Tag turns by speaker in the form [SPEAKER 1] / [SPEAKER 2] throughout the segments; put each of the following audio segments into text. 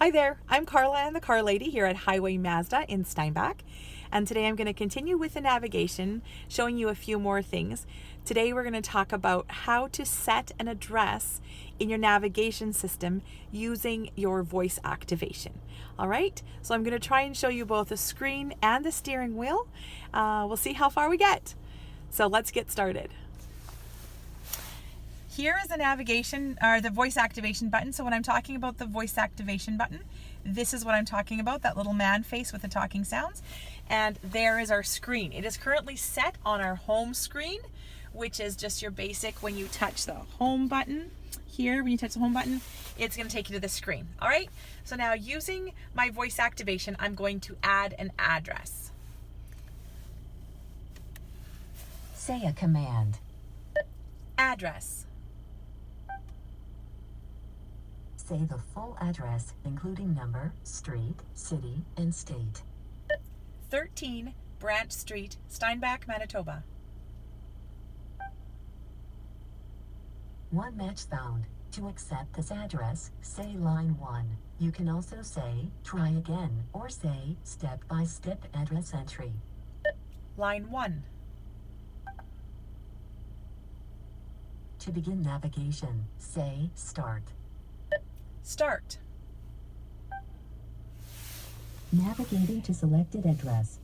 [SPEAKER 1] Hi there, I'm Carla Anne, the car lady here at Highway Mazda in Steinbach. And today I'm going to continue with the navigation, showing you a few more things. Today we're going to talk about how to set an address in your navigation system using your voice activation. All right, so I'm going to try and show you both the screen and the steering wheel. We'll see how far we get. So let's get started. Here is the navigation or the voice activation button. So when I'm talking about the voice activation button, this is what I'm talking about, that little man face with the talking sounds. And there is our screen. It is currently set on our home screen, which is just your basic, when you touch the home button here, when you touch the home button, it's going to take you to the screen. All right. So now using my voice activation, I'm going to add an address.
[SPEAKER 2] Say a command.
[SPEAKER 1] Address.
[SPEAKER 2] Say the full address, including number, street, city, and state.
[SPEAKER 1] 13 Branch Street, Steinbach, Manitoba.
[SPEAKER 2] One match found. To accept this address, say line 1. You can also say, try again, or say, step-by-step address entry.
[SPEAKER 1] Line 1.
[SPEAKER 2] To begin navigation, say, start.
[SPEAKER 1] Start.
[SPEAKER 2] Navigating to selected address.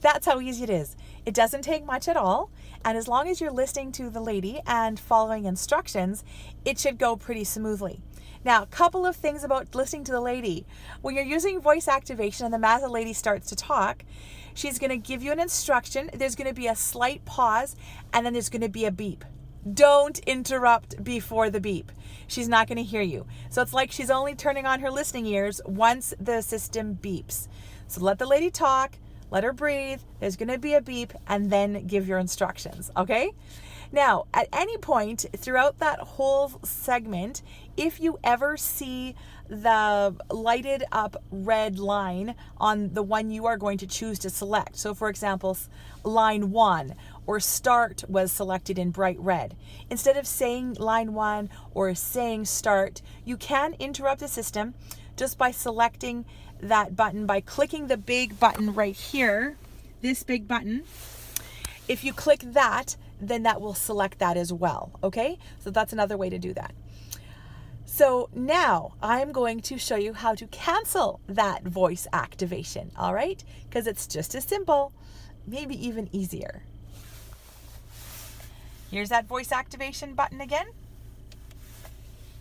[SPEAKER 1] That's how easy it is. It doesn't take much at all, and as long as you're listening to the lady and following instructions, it should go pretty smoothly. Now, a couple of things about listening to the lady. When you're using voice activation and the Mazda lady starts to talk, she's going to give you an instruction. There's going to be a slight pause, and then there's going to be a beep. Don't interrupt before the beep. She's not going to hear you. So it's like she's only turning on her listening ears once the system beeps. So let the lady talk, let her breathe. There's going to be a beep, and then give your instructions, okay? Now, at any point throughout that whole segment, if you ever see the lighted up red line on the one you are going to choose to select, so for example, line 1 or start was selected in bright red, instead of saying line 1 or saying start, you can interrupt the system just by selecting that button, by clicking the big button right here, this big button. If you click that, then that will select that as well, okay? So that's another way to do that. So now I'm going to show you how to cancel that voice activation, all right? Because it's just as simple, maybe even easier. Here's that voice activation button again.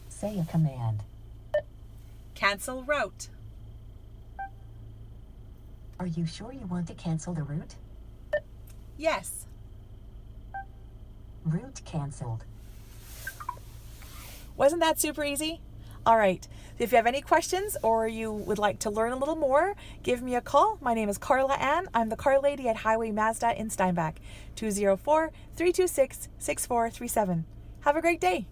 [SPEAKER 2] Say a command.
[SPEAKER 1] Cancel route.
[SPEAKER 2] Are you sure you want to cancel the route?
[SPEAKER 1] Yes.
[SPEAKER 2] Route canceled.
[SPEAKER 1] Wasn't that super easy? All right. If you have any questions or you would like to learn a little more, give me a call. My name is Carla Anne. I'm the car lady at Highway Mazda in Steinbach. 204-326-6437. Have a great day.